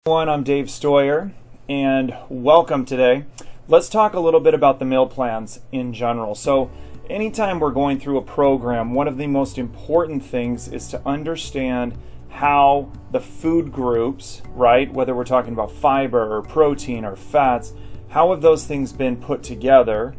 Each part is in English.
Everyone, I'm Dave Stoyer, and welcome today. Let's talk a little bit about the meal plans in general. So anytime we're going through a program, one of the most important things is to understand how the food groups, right, whether we're talking about fiber or protein or fats, how have those things been put together?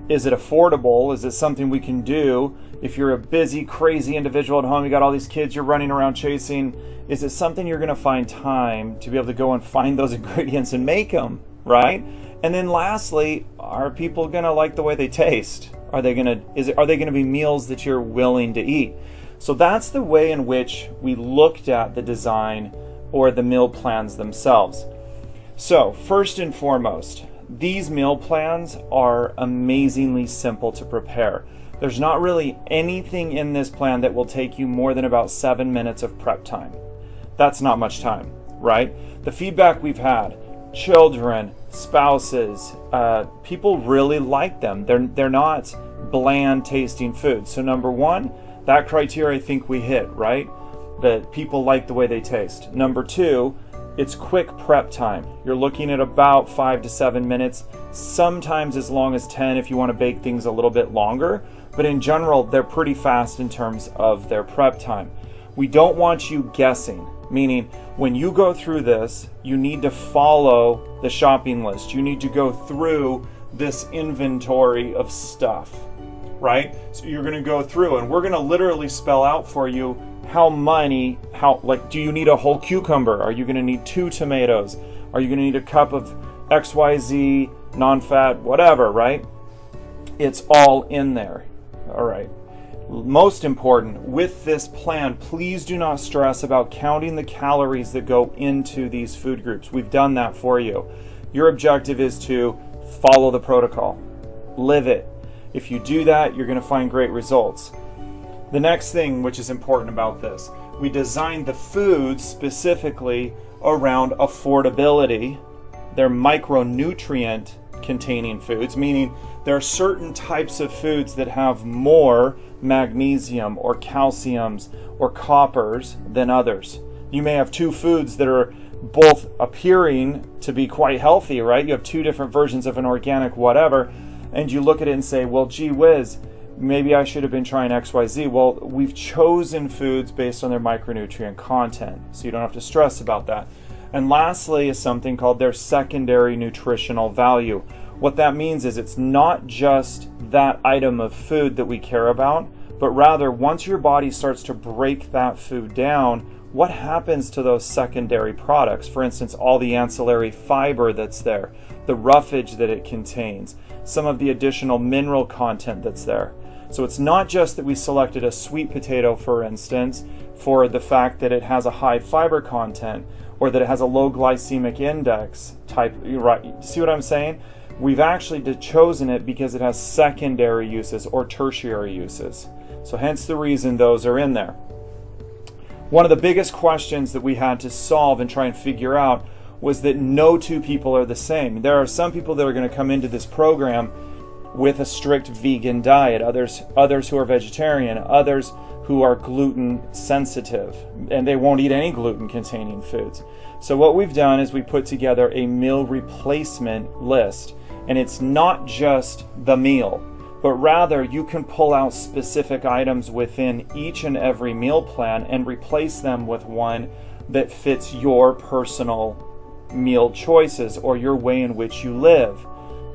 Is it affordable? Is it something we can do? If you're a busy, crazy individual at home, you got all these kids you're running around chasing, is it something you're going to find time to be able to go and find those ingredients and make them, right? And then lastly, are people going to like the way they taste? Are they going to be meals that you're willing to eat? So that's the way in which we looked at the design or the meal plans themselves. So first and foremost, these meal plans are amazingly simple to prepare. There's not really anything in this plan that will take you more than about 7 minutes of prep time. That's not much time, right? The feedback we've had, children, spouses, people really like them. They're not bland tasting foods. So number one, that criteria I think we hit, right? That people like the way they taste. Number two, it's quick prep time. You're looking at about 5 to 7 minutes, sometimes as long as 10 if you want to bake things a little bit longer. But in general, they're pretty fast in terms of their prep time. We don't want you guessing, meaning when you go through this, you need to follow the shopping list. You need to go through this inventory of stuff, right? So you're going to go through and we're going to literally spell out for you do you need a whole cucumber? Are you going to need 2 tomatoes? Are you going to need a cup of XYZ, non-fat, whatever, right? It's all in there. All right. Most important, with this plan, please do not stress about counting the calories that go into these food groups. We've done that for you. Your objective is to follow the protocol. Live it. If you do that, you're going to find great results. The next thing which is important about this, we designed the foods specifically around affordability. They're micronutrient containing foods, meaning there are certain types of foods that have more magnesium or calciums or coppers than others. You may have 2 foods that are both appearing to be quite healthy, right? You have 2 different versions of an organic whatever, and you look at it and say, well, gee whiz, maybe I should have been trying XYZ. Well, we've chosen foods based on their micronutrient content, so you don't have to stress about that. And lastly is something called their secondary nutritional value. What that means is it's not just that item of food that we care about, but rather once your body starts to break that food down, what happens to those secondary products? For instance, all the ancillary fiber that's there, the roughage that it contains, some of the additional mineral content that's there. So it's not just that we selected a sweet potato, for instance, for the fact that it has a high fiber content or that it has a low glycemic index type, right? See what I'm saying? We've actually chosen it because it has secondary uses or tertiary uses. So hence the reason those are in there. One of the biggest questions that we had to solve and try and figure out was that no 2 people are the same. There are some people that are going to come into this program with a strict vegan diet, others who are vegetarian, others who are gluten sensitive, and they won't eat any gluten containing foods. So what we've done is we put together a meal replacement list, and it's not just the meal, but rather you can pull out specific items within each and every meal plan and replace them with one that fits your personal meal choices or your way in which you live.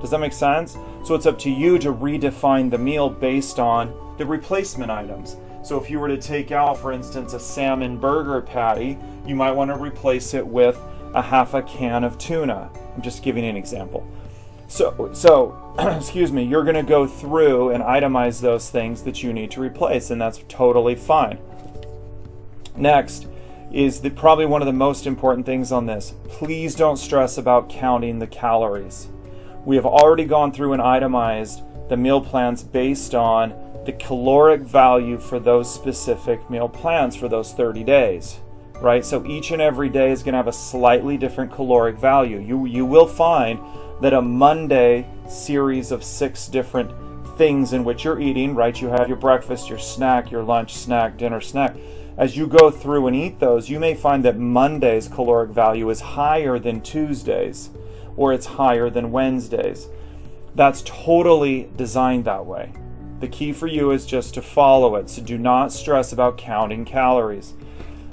Does that make sense? So it's up to you to redefine the meal based on the replacement items. So if you were to take out, for instance, a salmon burger patty, you might want to replace it with a half a can of tuna. I'm just giving an example. So excuse me, you're going to go through and itemize those things that you need to replace, and that's totally fine. Next is probably one of the most important things on this. Please don't stress about counting the calories. We have already gone through and itemized the meal plans based on the caloric value for those specific meal plans for those 30 days, right? So each and every day is going to have a slightly different caloric value. You will find that a Monday series of 6 different things in which you're eating, right? You have your breakfast, your snack, your lunch, snack, dinner, snack. as you go through and eat those, you may find that Monday's caloric value is higher than Tuesday's, or it's higher than Wednesday's. That's totally designed that way. The key for you is just to follow it. So do not stress about counting calories.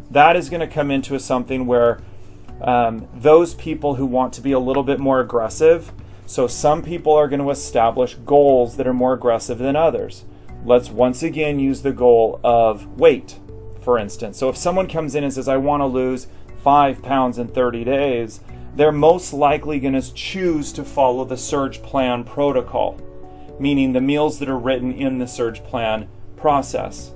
That is going to come into something where those people who want to be a little bit more aggressive, so some people are going to establish goals that are more aggressive than others. Let's once again use the goal of weight, for instance. So if someone comes in and says, I want to lose 5 pounds in 30 days, they're most likely going to choose to follow the Surge Plan protocol, meaning the meals that are written in the Surge Plan process.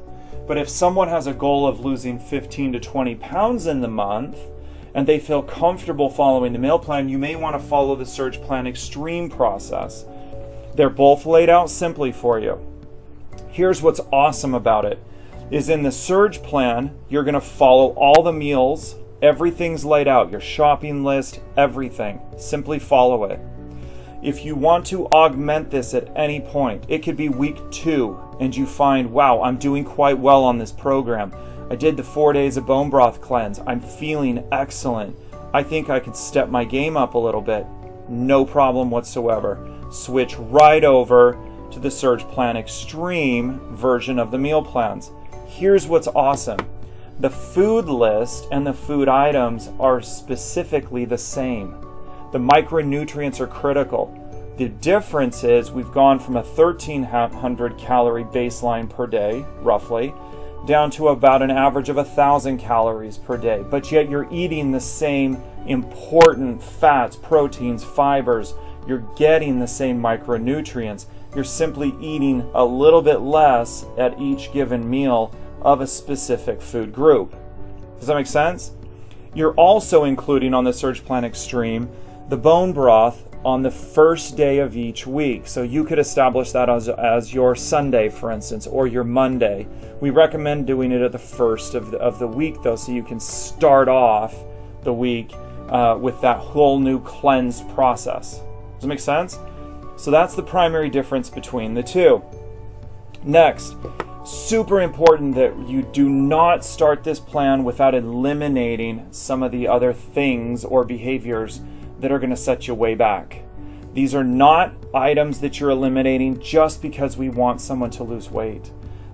But if someone has a goal of losing 15 to 20 pounds in the month, and they feel comfortable following the meal plan, you may want to follow the Surge Plan Extreme process. They're both laid out simply for you. Here's what's awesome about it, is in the Surge Plan, you're going to follow all the meals. Everything's laid out, your shopping list, everything. Simply follow it. If you want to augment this at any point, it could be week 2 and you find, wow, I'm doing quite well on this program. I did the 4 days of bone broth cleanse. I'm feeling excellent. I think I could step my game up a little bit. No problem whatsoever. Switch right over to the Surge Plan Extreme version of the meal plans. Here's what's awesome. The food list and the food items are specifically the same. The micronutrients are critical. The difference is we've gone from a 1,300 calorie baseline per day, roughly, down to about an average of 1,000 calories per day. But yet you're eating the same important fats, proteins, fibers. You're getting the same micronutrients. You're simply eating a little bit less at each given meal of a specific food group. Does that make sense? You're also including on the Surge Plan Extreme the bone broth on the first day of each week. So you could establish that as your Sunday, for instance, or your Monday. We recommend doing it at the first of the week, though, so you can start off the week with that whole new cleansed process. Does that make sense? So that's the primary difference between the two. Next, super important that you do not start this plan without eliminating some of the other things or behaviors that are going to set you way back. These are not items that you're eliminating just because we want someone to lose weight.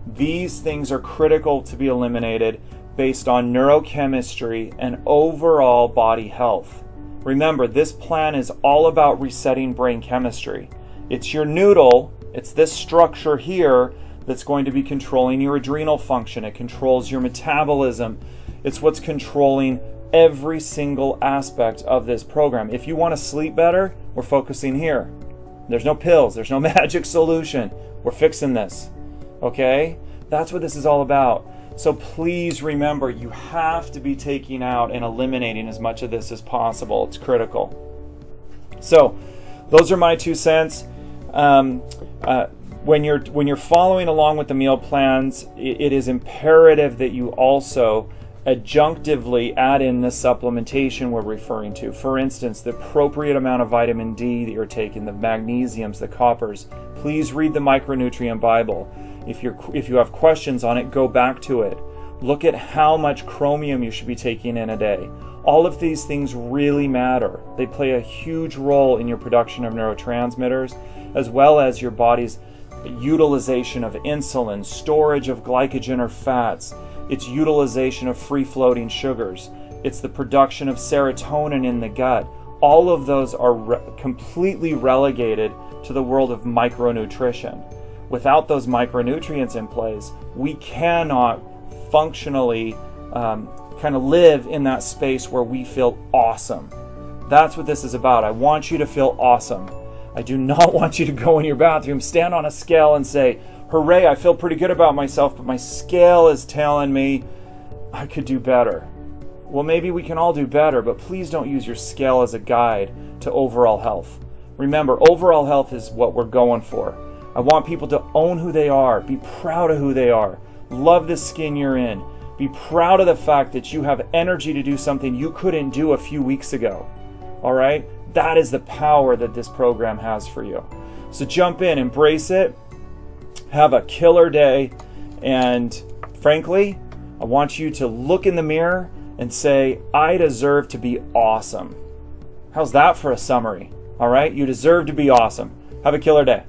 These things are critical to be eliminated based on neurochemistry and overall body health. Remember, this plan is all about resetting brain chemistry. It's your noodle, it's this structure here that's going to be controlling your adrenal function. It controls your metabolism. It's what's controlling every single aspect of this program. If you want to sleep better, we're focusing here. There's no pills, there's no magic solution. We're fixing this. Okay? That's what this is all about. So please remember, you have to be taking out and eliminating as much of this as possible. It's critical. So those are my 2 cents. When you're following along with the meal plans, it is imperative that you also adjunctively add in the supplementation we're referring to. For instance, the appropriate amount of vitamin D that you're taking, the magnesiums, the coppers. Please read the Micronutrient Bible. If you have questions on it, go back to it. Look at how much chromium you should be taking in a day. All of these things really matter. They play a huge role in your production of neurotransmitters, as well as your body's utilization of insulin, storage of glycogen or fats, its utilization of free-floating sugars. It's the production of serotonin in the gut. All of those are completely relegated to the world of micronutrition. Without those micronutrients in place, we cannot functionally kind of live in that space where we feel awesome. That's what this is about. I want you to feel awesome. I do not want you to go in your bathroom, stand on a scale and say, hooray, I feel pretty good about myself, but my scale is telling me I could do better. Well, maybe we can all do better, but please don't use your scale as a guide to overall health. Remember, overall health is what we're going for. I want people to own who they are, be proud of who they are, love the skin you're in, be proud of the fact that you have energy to do something you couldn't do a few weeks ago. All right? That is the power that this program has for you. So jump in, embrace it, have a killer day, and frankly, I want you to look in the mirror and say, I deserve to be awesome. How's that for a summary? All right, you deserve to be awesome. Have a killer day.